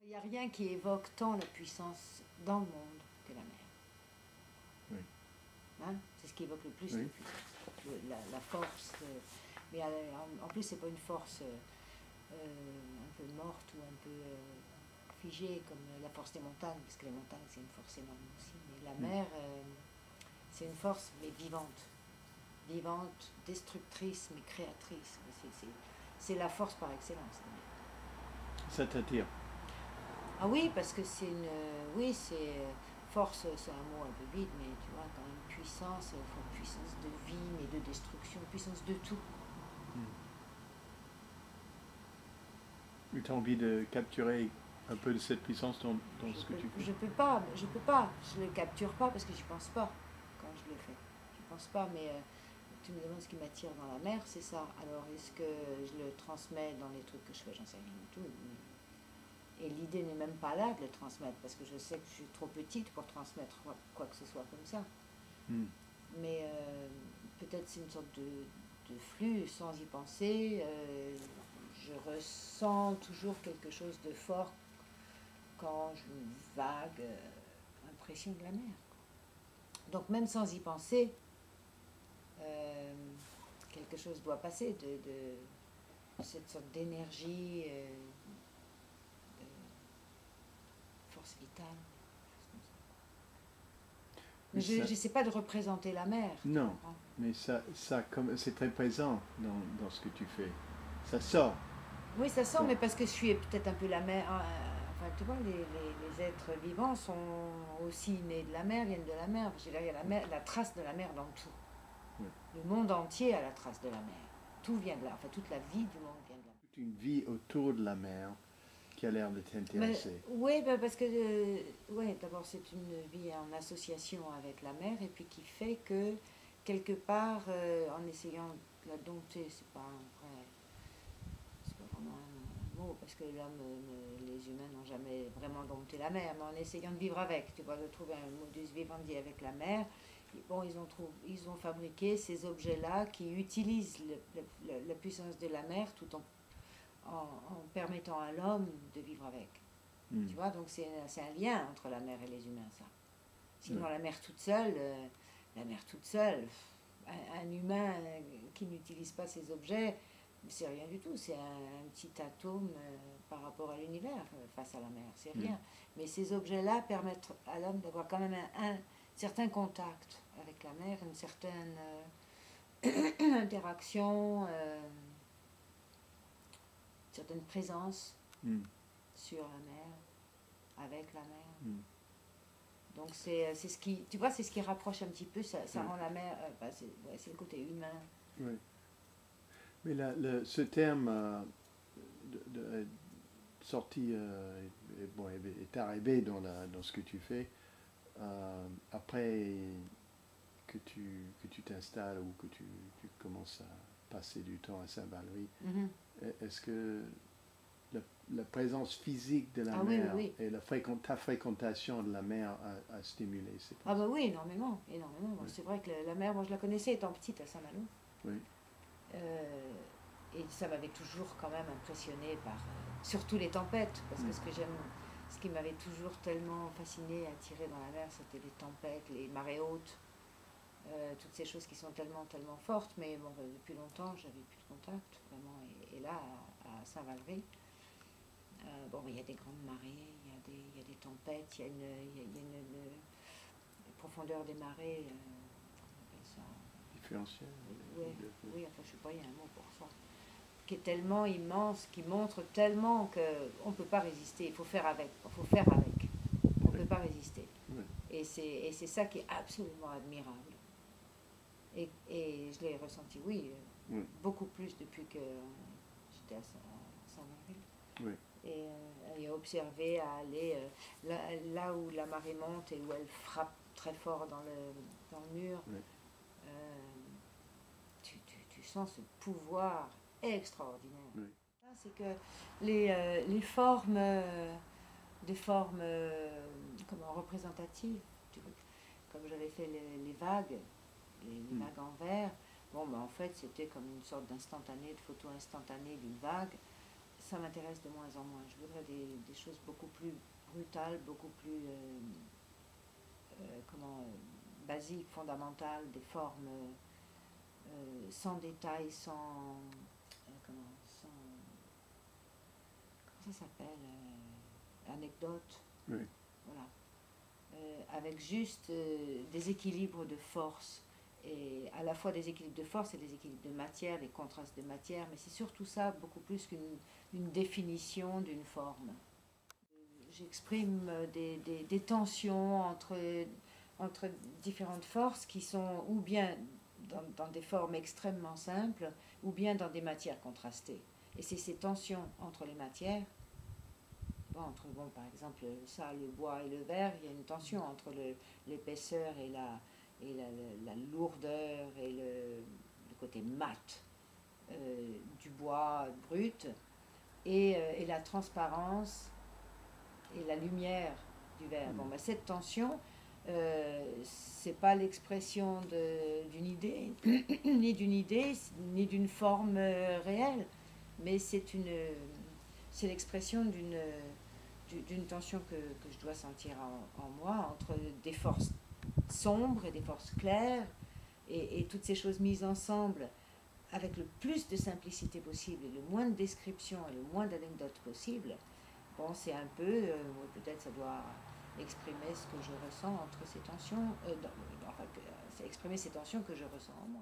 Il n'y a rien qui évoque tant la puissance dans le monde que la mer. Oui. Hein, c'est ce qui évoque le plus Oui. la puissance, la force. Mais en plus, c'est pas une force un peu morte ou un peu figée comme la force des montagnes, parce que les montagnes, c'est une force énorme aussi. Mais la mer, c'est une force, mais vivante. Vivante, destructrice, mais créatrice. C'est la force par excellence. Ça t'attire? Ah oui, parce que c'est une... oui, c'est... force, c'est un mot un peu vide, mais tu vois, quand même puissance, il faut puissance de vie, mais de destruction, puissance de tout. Tu as envie de capturer un peu de cette puissance dans ce que tu fais? Je peux pas, je le capture pas parce que j'y pense pas quand je le fais. Je pense pas, mais tu me demandes ce qui m'attire dans la mer, c'est ça. Alors est-ce que je le transmets dans les trucs que je fais, j'en sais rien du tout. Et l'idée n'est même pas là de le transmettre parce que je sais que je suis trop petite pour transmettre quoi que ce soit comme ça. Mais peut-être c'est une sorte de flux sans y penser. Je ressens toujours quelque chose de fort quand j'ai une vague impression de la mer. Donc même sans y penser, quelque chose doit passer de cette sorte d'énergie, de force vitale. Mais je n'essaie pas de représenter la mer. Non, mais ça c'est très présent dans ce que tu fais. Ça sort. Oui, ça sort, mais parce que je suis peut-être un peu la mer. Enfin, tu vois, les êtres vivants sont aussi nés de la mer, viennent de la mer. Il y a la trace de la mer dans tout. Oui. Le monde entier a la trace de la mer. Tout vient de là. Enfin, toute la vie du monde vient de là. Toute une vie autour de la mer qui a l'air de t'intéresser. Oui, parce que d'abord c'est une vie en association avec la mer et puis qui fait que quelque part, en essayant de la dompter, c'est pas vraiment un mot parce que l'homme, les humains n'ont jamais vraiment dompté la mer, mais en essayant de vivre avec, tu vois, de trouver un modus vivendi avec la mer. Et bon, ils ont fabriqué ces objets-là qui utilisent la puissance de la mer tout en permettant à l'homme de vivre avec. Tu vois, donc c'est un lien entre la mer et les humains, ça. Sinon, la mer toute seule, un humain qui n'utilise pas ces objets, c'est rien du tout. C'est un petit atome par rapport à l'univers face à la mer. C'est rien. Mais ces objets-là permettent à l'homme d'avoir quand même un certain contact avec la mer, une certaine interaction, certaine présence sur la mer, avec la mer. Donc c'est ce qui, tu vois, c'est ce qui rapproche un petit peu, ça rend la mer, c'est le côté humain. Oui. Mais ce terme sorti est arrivé dans ce que tu fais après que tu t'installes ou que tu commences à passer du temps à Saint-Valery. Est-ce que la présence physique de la mer et ta fréquentation de la mer a stimulé ces pensées? Ah bah oui, énormément. Oui. C'est vrai que la mer, moi je la connaissais étant petite à Saint-Malo. Oui. Et ça m'avait toujours quand même impressionné par, surtout les tempêtes, parce que ce qui m'avait toujours tellement fasciné, attiré dans la mer, c'était les tempêtes, les marées hautes, toutes ces choses qui sont tellement, tellement fortes. Mais bon, depuis longtemps, j'avais plus de contact, vraiment. Et là, à Saint-Valery, il y a des grandes marées, il y a des tempêtes, il y a une profondeur des marées, on appelle ça... Différentiel. Oui, enfin je sais pas, il y a un mot pour ça. Qui est tellement immense, qui montre tellement qu'on ne peut pas résister, il faut faire avec. On ne peut pas résister. Oui. Et c'est ça qui est absolument admirable. Et je l'ai ressenti, beaucoup plus depuis que j'étais à Saint-Valery. Oui. Et à observer, à aller là où la marée monte et où elle frappe très fort dans le mur. Oui. Tu sens ce pouvoir extraordinaire. Oui. C'est que les formes, des formes représentatives, comme j'avais fait les vagues, les vagues en verre, en fait c'était comme une sorte d'instantané, de photo instantanée d'une vague. ça m'intéresse de moins en moins. Je voudrais des choses beaucoup plus brutales, beaucoup plus basiques, fondamentales, des formes sans détails, comment ça s'appelle, anecdote. Oui. Voilà. Avec juste des équilibres de force, et à la fois des équilibres de force et des équilibres de matière, des contrastes de matière, mais c'est surtout ça, beaucoup plus qu'une définition d'une forme. J'exprime des tensions entre différentes forces qui sont ou bien dans des formes extrêmement simples, ou bien dans des matières contrastées. Et c'est ces tensions entre les matières, par exemple, ça, le bois et le verre, il y a une tension entre l'épaisseur et la lourdeur et le côté mat du bois brut, et la transparence et la lumière du verre. Bon, cette tension, c'est pas l'expression d'une idée, ni d'une forme réelle, mais c'est l'expression d'une tension que je dois sentir en moi, entre des forces sombres et des forces claires, et toutes ces choses mises ensemble avec le plus de simplicité possible et le moins de description et le moins d'anecdotes possible. Bon, c'est un peu, peut-être ça doit exprimer ce que je ressens entre ces tensions, exprimer ces tensions que je ressens en moi.